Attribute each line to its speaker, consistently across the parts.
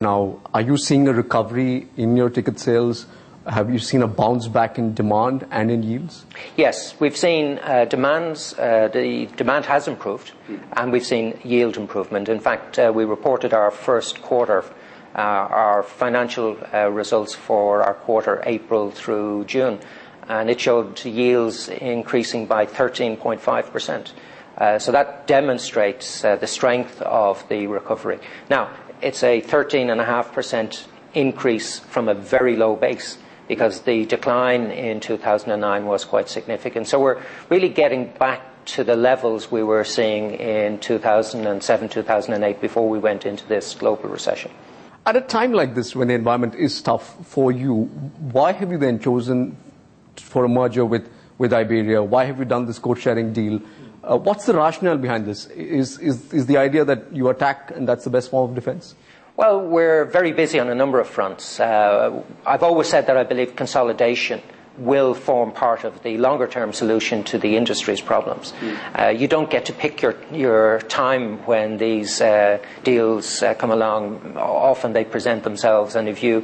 Speaker 1: Now, are you seeing a recovery in your ticket sales? Have you seen a bounce back in demand and in yields?
Speaker 2: Yes, we've seen the demand has improved, and we've seen yield improvement. In fact, we reported our first quarter, our financial results for our quarter April through June, and it showed yields increasing by 13.5%. So that demonstrates the strength of the recovery. Now, it's a 13.5% increase from a very low base, because the decline in 2009 was quite significant. So we're really getting back to the levels we were seeing in 2007, 2008, before we went into this global recession.
Speaker 1: At a time like this, when the environment is tough for you, why have you then chosen for a merger with Iberia? Why have you done this code-sharing deal? What's the rationale behind this? Is the idea that you attack and that's the best form of defense?
Speaker 2: Well, we're very busy on a number of fronts. I've always said that I believe consolidation will form part of the longer-term solution to the industry's problems. You don't get to pick your time when these deals come along. Often they present themselves, and if you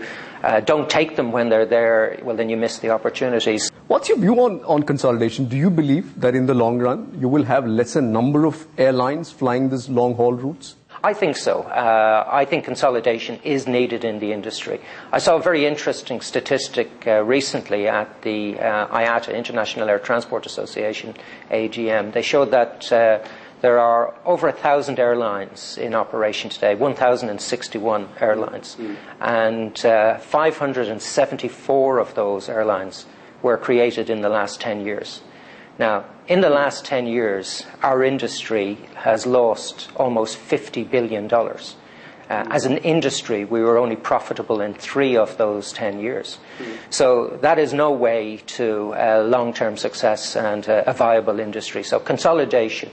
Speaker 2: don't take them when they're there, well, then you miss the opportunities.
Speaker 1: What's your view on consolidation? Do you believe that in the long run you will have lesser number of airlines flying these long-haul routes?
Speaker 2: I think so. I think consolidation is needed in the industry. I saw a very interesting statistic recently at the IATA, International Air Transport Association, AGM. They showed that there are over 1,000 airlines in operation today, 1,061 airlines, and 574 of those airlines were created in the last 10 years. Now, in the last 10 years, our industry has lost almost $50 billion. As an industry, we were only profitable in 3 of those 10 years. So that is no way to long-term success and a viable industry. So consolidation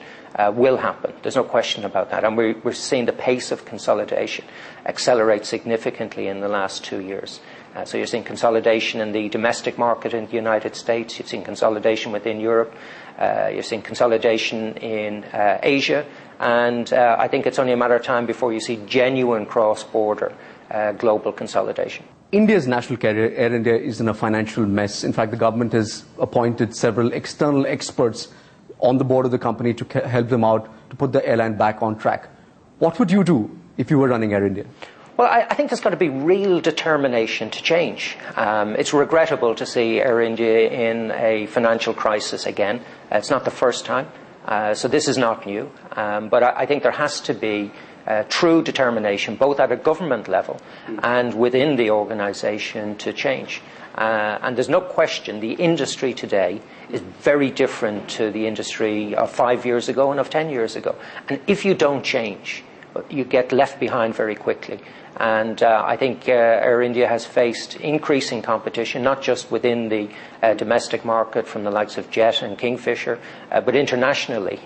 Speaker 2: will happen. There's no question about that. And we're seeing the pace of consolidation accelerate significantly in the last 2 years. So you're seeing consolidation in the domestic market in the United States. You've seen consolidation within Europe. You're seeing consolidation in Asia. And I think it's only a matter of time before you see genuine cross-border global consolidation.
Speaker 1: India's national carrier, Air India, is in a financial mess. In fact, the government has appointed several external experts on the board of the company to help them out to put the airline back on track. What would you do if you were running Air India?
Speaker 2: Well, I think there's got to be real determination to change. It's regrettable to see Air India in a financial crisis again. It's not the first time, so this is not new. But I think there has to be true determination, both at a government level and within the organisation, to change. And there's no question the industry today is very different to the industry of 5 years ago and of 10 years ago. And if you don't change, you get left behind very quickly. And I think Air India has faced increasing competition, not just within the domestic market from the likes of Jet and Kingfisher, but internationally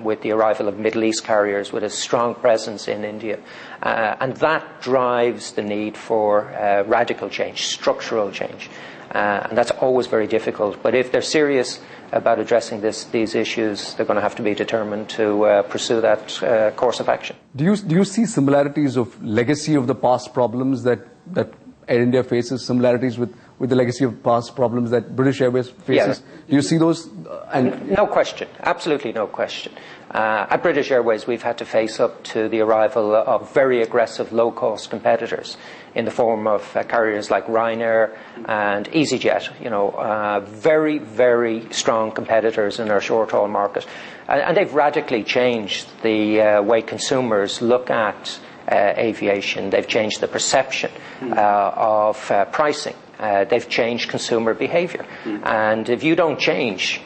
Speaker 2: with the arrival of Middle East carriers with a strong presence in India. And that drives the need for radical change, structural change. And that's always very difficult. But if they're serious about addressing these issues, they're going to have to be determined to pursue that course of action.
Speaker 1: Do you see similarities of legacy of the past problems that Air India faces, similarities with the legacy of past problems that British Airways faces? Yeah. Do you see those?
Speaker 2: No question. Absolutely no question. At British Airways, we've had to face up to the arrival of very aggressive low-cost competitors in the form of carriers like Ryanair and EasyJet, very, very strong competitors in our short-haul market. And they've radically changed the way consumers look at aviation. They've changed the perception of pricing. They've changed consumer behaviour. And if you don't change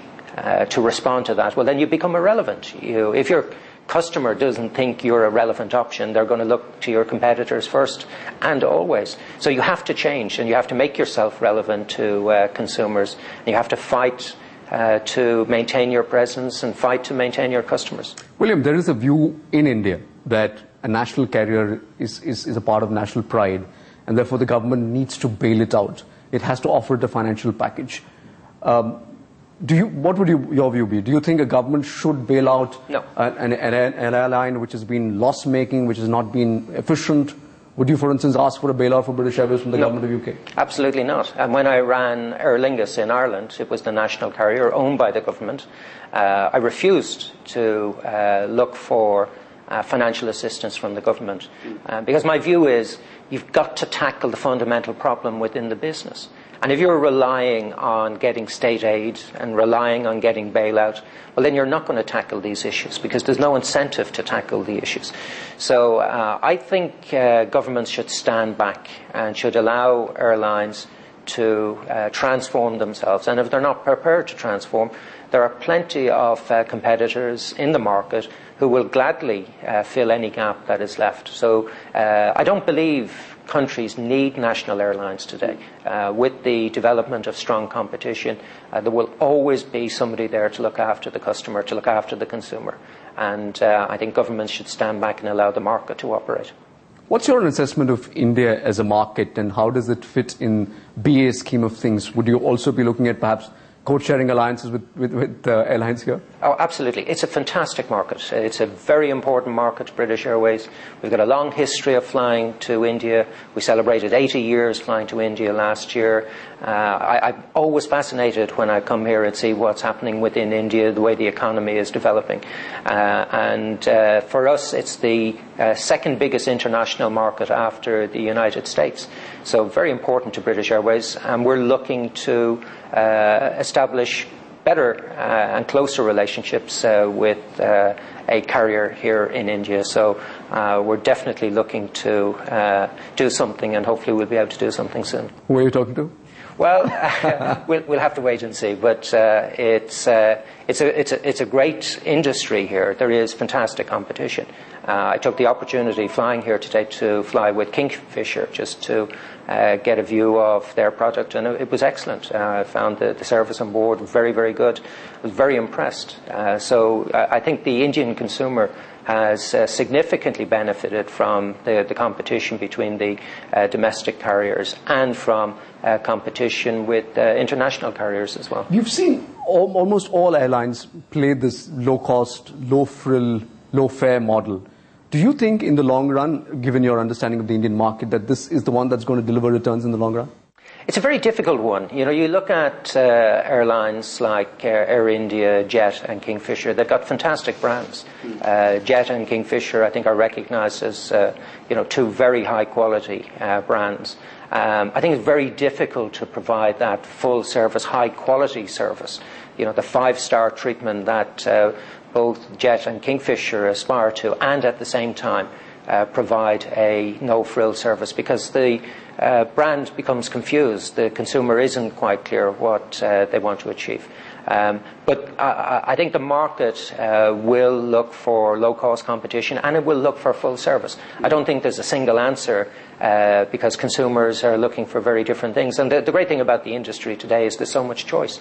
Speaker 2: to respond to that, well, then you become irrelevant. If your customer doesn't think you're a relevant option, they're going to look to your competitors first and always. So you have to change, and you have to make yourself relevant to consumers. And you have to fight to maintain your presence and fight to maintain your customers.
Speaker 1: William, there is a view in India that a national carrier is a part of national pride, and therefore the government needs to bail it out. It has to offer it a financial package. What would your view be? Do you think a government should bail out
Speaker 2: No.
Speaker 1: an airline which has been loss-making, which has not been efficient? Would you, for instance, ask for a bailout for British Airways from the government of UK?
Speaker 2: Absolutely not. And when I ran Aer Lingus in Ireland, it was the national carrier owned by the government. I refused to look for financial assistance from the government because my view is you've got to tackle the fundamental problem within the business. And if you're relying on getting state aid and relying on getting bailout, well, then you're not going to tackle these issues because there's no incentive to tackle the issues. So I think governments should stand back and should allow airlines to transform themselves. And if they're not prepared to transform, there are plenty of competitors in the market who will gladly fill any gap that is left. So I don't believe countries need national airlines today. With the development of strong competition, there will always be somebody there to look after the customer, to look after the consumer. And I think governments should stand back and allow the market to operate.
Speaker 1: What's your assessment of India as a market, and how does it fit in BA's scheme of things? Would you also be looking at perhaps code-sharing alliances with airlines here?
Speaker 2: Oh, absolutely. It's a fantastic market. It's a very important market to British Airways. We've got a long history of flying to India. We celebrated 80 years flying to India last year. I'm always fascinated when I come here and see what's happening within India, the way the economy is developing. And for us, it's the second biggest international market after the United States. So very important to British Airways. And we're looking to establish better and closer relationships with a carrier here in India. So we're definitely looking to do something, and hopefully we'll be able to do something soon.
Speaker 1: Who are you talking to?
Speaker 2: Well, we'll have to wait and see. But it's a great industry here. There is fantastic competition. I took the opportunity flying here today to fly with Kingfisher just to get a view of their product, and it was excellent. I found the service on board very, very good. I was very impressed. So I think the Indian consumer has significantly benefited from the competition between the domestic carriers and from competition with international carriers as well.
Speaker 1: You've seen almost all airlines play this low-cost, low-frill, low-fare model. Do you think in the long run, given your understanding of the Indian market, that this is the one that's going to deliver returns in the long run?
Speaker 2: It's a very difficult one. You know, you look at airlines like Air India, Jet and Kingfisher. They've got fantastic brands. Jet and Kingfisher, I think, are recognized as two very high quality brands. I think it's very difficult to provide that full service, high quality service. You know, the 5-star treatment that both Jet and Kingfisher aspire to, and at the same time provide a no-frill service, because the brand becomes confused. The consumer isn't quite clear what they want to achieve. But I think the market will look for low-cost competition, and it will look for full service. I don't think there's a single answer because consumers are looking for very different things. And the great thing about the industry today is there's so much choice.